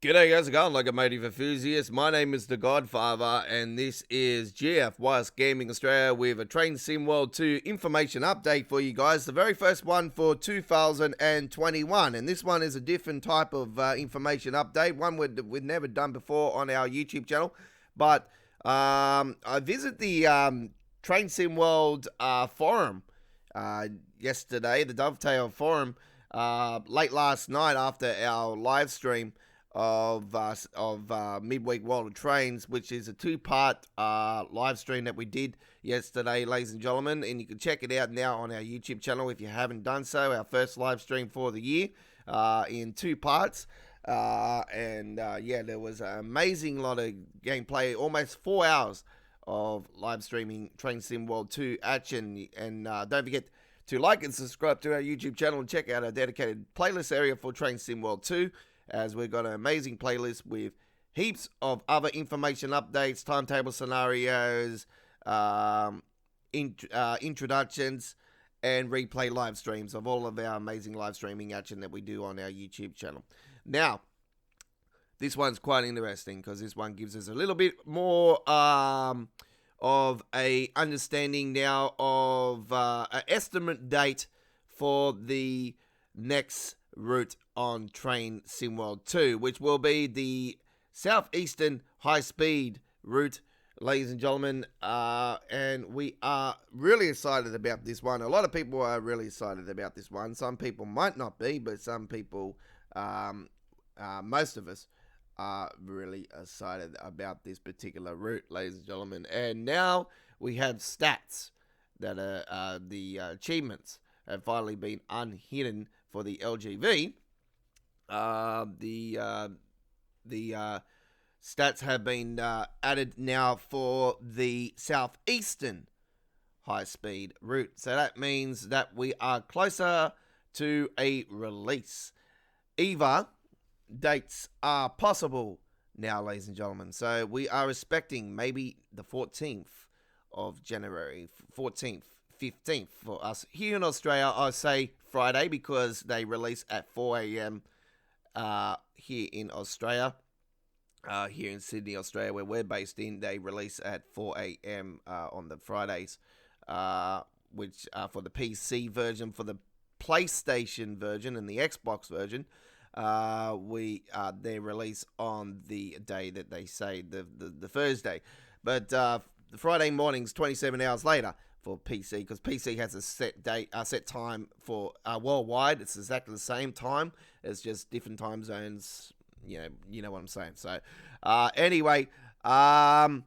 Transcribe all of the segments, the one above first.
G'day, how's it going, Locomotive Enthusiast? My name is The Godfather, and this is GFYS Gaming Australia with a Train Sim World 2 information update for you guys. The very first one for 2021, and this one is a different type of information update, one we've never done before on our YouTube channel. But I visited the Train Sim World forum yesterday, the Dovetail forum, late last night after our live stream of Midweek World of Trains, which is a two-part live stream that we did yesterday, ladies and gentlemen, and you can check it out now on our YouTube channel if you haven't done so. Our first live stream for the year in two parts, yeah, there was an amazing lot of gameplay, almost 4 hours of live streaming Train Sim World 2 action, and don't forget to like and subscribe to our YouTube channel and check out our dedicated playlist area for Train Sim World 2, as we've got an amazing playlist with heaps of other information updates, timetable scenarios, introductions, and replay live streams of all of our amazing live streaming action that we do on our YouTube channel. Now, this one's quite interesting because this one gives us a little bit more of a understanding now of an estimate date for the next route on Train Sim World 2, which will be the Southeastern High Speed route, ladies and gentlemen, and we are really excited about this one. A lot of people are really excited about this one. Some people might not be, but some people, most of us, are really excited about this particular route, ladies and gentlemen. And now we have stats that are the achievements have finally been unhidden for the LGV. The stats have been added now for the Southeastern High Speed route. So that means that we are closer to a release. EVA dates are possible now, ladies and gentlemen. So we are expecting maybe the 14th of January, 14th, 15th for us here in Australia. I say Friday because they release at 4 a.m. Here in Australia. Here in Sydney, Australia, where we're based in, they release at 4 a.m. On the Fridays, which for the PC version. For the PlayStation version and the Xbox version, they release on the day that they say, the Thursday. But the Friday morning's 27 hours later for PC, because PC has a set date, set time for worldwide. It's exactly the same time. It's just different time zones. You know what I'm saying. So, anyway, the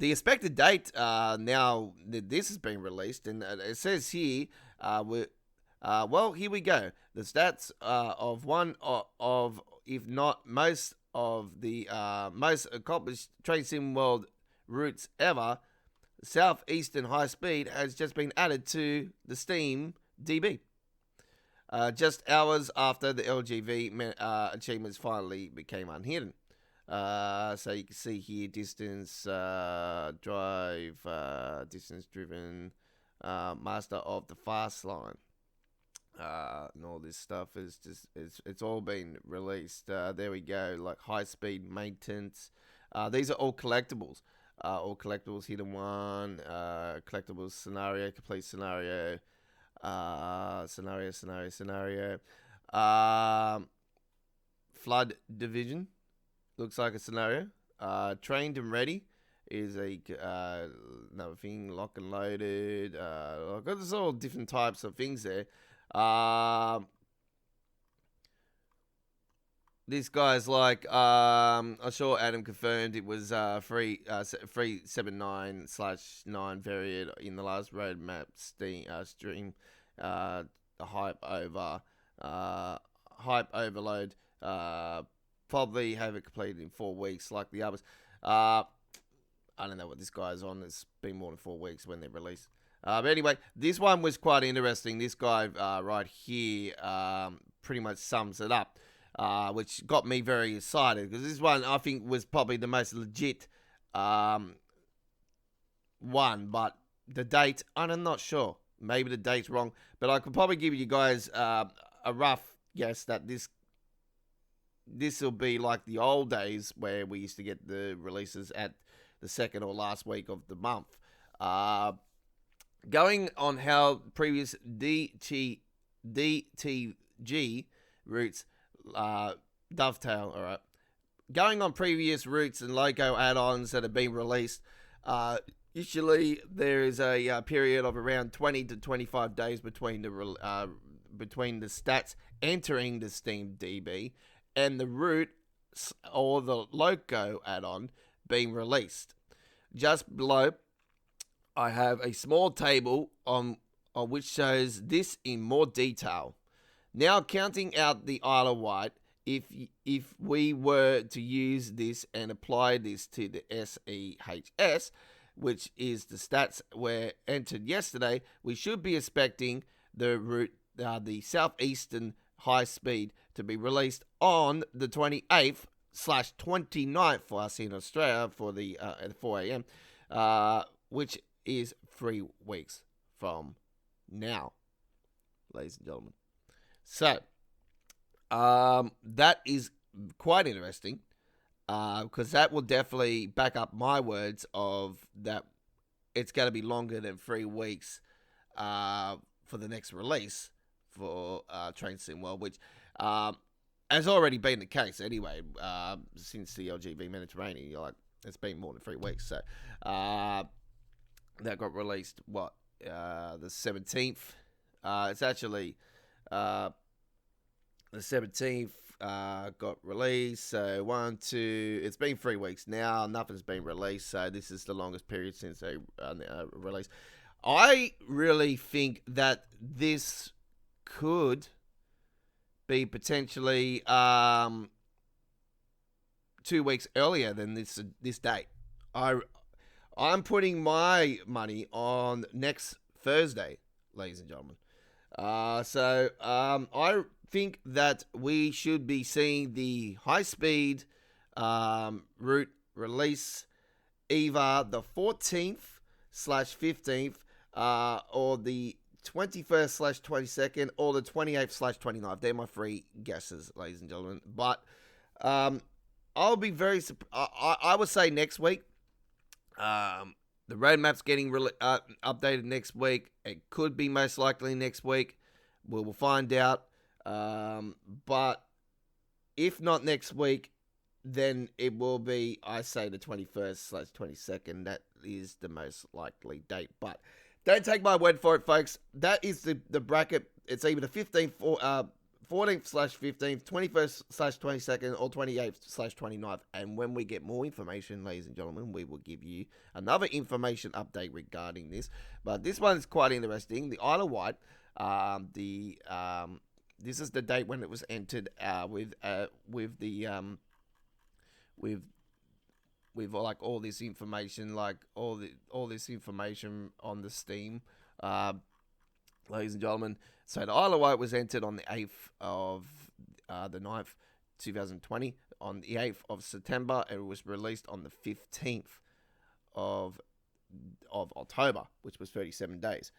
expected date now that this has been released, and it says here, well, here we go. The stats of one of, if not most of the most accomplished Train Sim World routes ever. Southeastern High Speed has just been added to the Steam DB. Just hours after the LGV achievements finally became unhidden. So you can see here distance, drive, distance driven, master of the fast line. And all this stuff is just, it's all been released. There we go, like high speed maintenance. These are all collectibles. All collectibles, hidden one, collectibles, scenario, complete scenario, scenario. Flood division, looks like a scenario. Trained and ready is another thing. Lock and loaded. There's all different types of things there. This guy's like, I'm sure Adam confirmed it was 379/9 variant in the last roadmap stream. The hype overload. Probably have it completed in 4 weeks like the others. I don't know what this guy's on. It's been more than 4 weeks when they released. But anyway, this one was quite interesting. This guy right here pretty much sums it up. Which got me very excited, because this one I think was probably the most legit one, but the date, I'm not sure. Maybe the date's wrong, but I could probably give you guys a rough guess that this this will be like the old days where we used to get the releases at the second or last week of the month. Going on how previous DTG routes dovetail, all right. Going on previous routes and logo add-ons that have been released, usually there is a period of around 20 to 25 days between the stats entering the Steam DB and the route or the logo add-on being released. Just below, I have a small table on which shows this in more detail. Now, counting out the Isle of Wight, if we were to use this and apply this to the SEHS, which is the stats were entered yesterday, we should be expecting the route, the Southeastern High Speed, to be released on the 28th/29th for us in Australia for the at 4 a.m., which is 3 weeks from now, ladies and gentlemen. So, that is quite interesting, because that will definitely back up my words of that it's going to be longer than 3 weeks for the next release for Train Sim World, which has already been the case anyway since the LGV Mediterranean. You're like, it's been more than 3 weeks. So that got released, the 17th? It's actually the 17th got released. So 1, 2, it's been 3 weeks now. Nothing's been released. So this is the longest period since they released. I really think that this could be potentially 2 weeks earlier than this date. I'm putting my money on next Thursday, ladies and gentlemen. So I think that we should be seeing the high-speed route release either the 14th/15th or the 21st/22nd or the 28th/29th. They're my 3 guesses, ladies and gentlemen. But I'll be very I would say next week. The roadmap's getting updated next week. It could be most likely next week. We will find out. But if not next week, then it will be, I say, the 21st/22nd. That is the most likely date. But don't take my word for it, folks. That is the bracket. It's either the 15th or 14th/15th, 21st/22nd, or 28th/29th. And when we get more information, ladies and gentlemen, we will give you another information update regarding this. But this one is quite interesting. The Isle of Wight, this is the date when it was entered with like all this information, like all this information on the Steam, ladies and gentlemen. So the Isle of Wight was entered on the 8th of the 9th, 2020. On the 8th of September, it was released on the 15th of October, which was 37 days.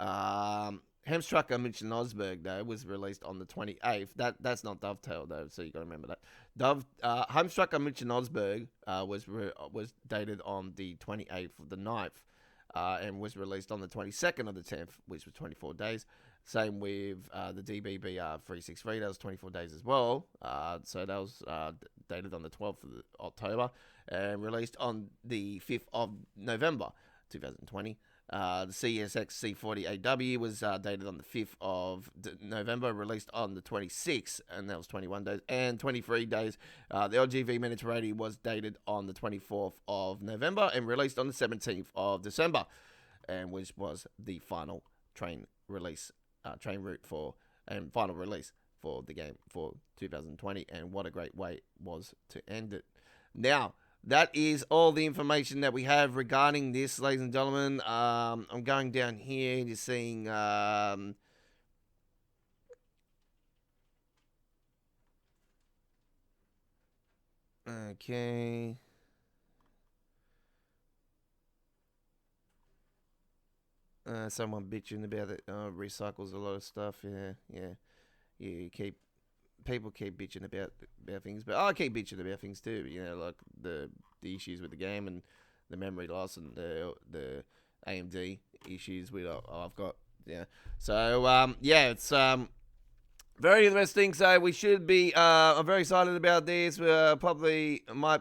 Hemstrucker München Osberg, though, was released on the 28th. That's not Dovetail, though, so you got to remember that. Hemstrucker München Osberg was dated on the 28th of the 9th and was released on the 22nd of the 10th, which was 24 days. Same with the DBBR 363, that was 24 days as well. So that was dated on the 12th of October and released on the 5th of November 2020. The CSX C40AW was dated on the 5th of November, released on the 26th, and that was 21 days. And 23 days, the LGV Mediterranean was dated on the 24th of November and released on the 17th of December, and which was the final train release, train route and final release for the game for 2020. And what a great way it was to end it. Now, that is all the information that we have regarding this, ladies and gentlemen. I'm going down here and you're seeing okay. Someone bitching about it. Recycles a lot of stuff. Yeah. You keep people keep bitching about things, but I keep bitching about things too. You know, like the issues with the game and the memory loss and the AMD issues with I've got. Yeah. So yeah, it's very interesting. So we should be. I'm very excited about this. Probably might.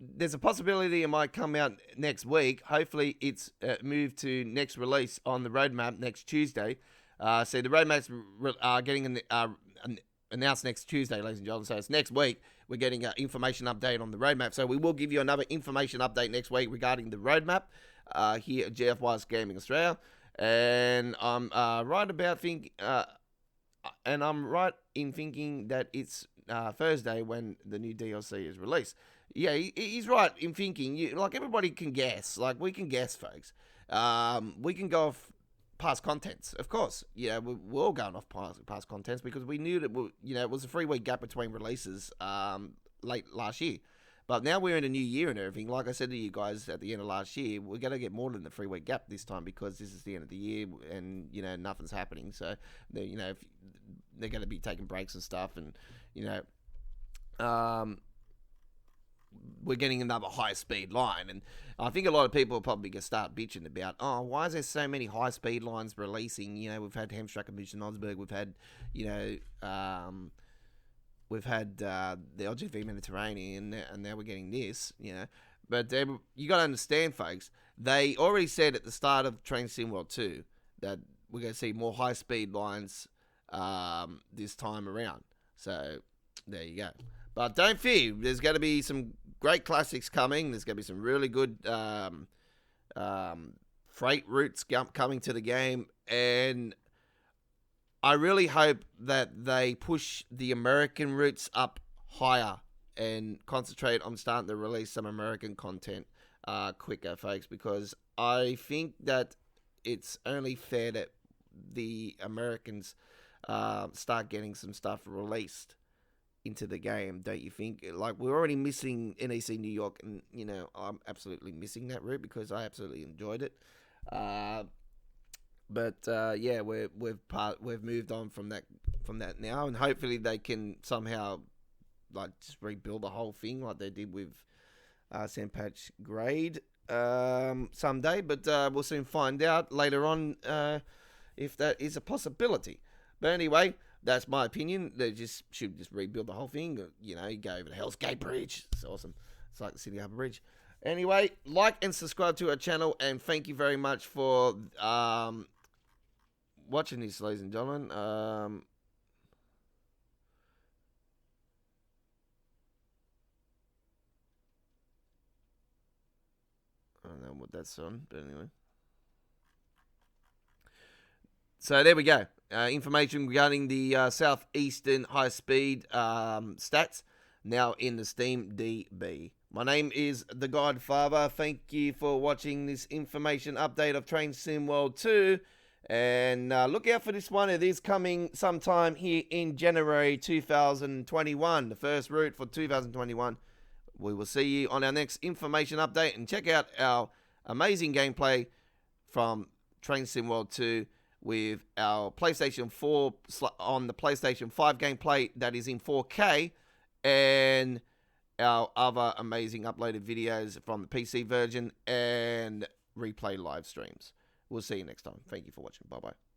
There's a possibility it might come out next week. Hopefully, it's moved to next release on the roadmap next Tuesday. So the roadmap's getting announced next Tuesday, ladies and gentlemen. So it's next week. We're getting an information update on the roadmap. So we will give you another information update next week regarding the roadmap here at GFYS Gaming Australia. And I'm right in thinking that it's Thursday when the new DLC is released. Yeah, he's right in thinking. Like, everybody can guess. Like, we can guess, folks. We can go off past contents, of course. Yeah, we're all going off past contents because we knew that, it was a 3-week gap between releases late last year. But now we're in a new year and everything. Like I said to you guys at the end of last year, we're going to get more than the 3-week gap this time because this is the end of the year and, nothing's happening. So, if they're going to be taking breaks and stuff and, we're getting another high-speed line. And I think a lot of people will probably going to start bitching about, why is there so many high-speed lines releasing? We've had Hamstrack and Mission Osberg. We've had, the LGV Mediterranean, and now we're getting this, But you got to understand, folks, they already said at the start of Train Sim World 2 that we're going to see more high-speed lines this time around. So, there you go. But don't fear, there's going to be some great classics coming. There's going to be some really good freight routes coming to the game. And I really hope that they push the American routes up higher and concentrate on starting to release some American content quicker, folks, because I think that it's only fair that the Americans start getting some stuff released into the game, don't you think? Like, we're already missing NEC New York, and I'm absolutely missing that route because I absolutely enjoyed it. But yeah, we've moved on from that now, and hopefully they can somehow just rebuild the whole thing like they did with Sandpatch Grade someday. But we'll soon find out later on if that is a possibility. But anyway, that's my opinion. They should rebuild the whole thing. You go over the Hell's Gate Bridge. It's awesome. It's like the Sydney Harbour Bridge. Anyway, like and subscribe to our channel, and thank you very much for watching this, ladies and gentlemen. I don't know what that's on, but anyway. So there we go. Information regarding the Southeastern High Speed stats now in the Steam DB. My name is The Godfather. Thank you for watching this information update of Train Sim World 2. And look out for this one. It is coming sometime here in January 2021. The first route for 2021. We will see you on our next information update. And check out our amazing gameplay from Train Sim World 2 with our PlayStation 4 on the PlayStation 5 gameplay that is in 4K, and our other amazing uploaded videos from the PC version and replay live streams. We'll see you next time. Thank you for watching. Bye-bye.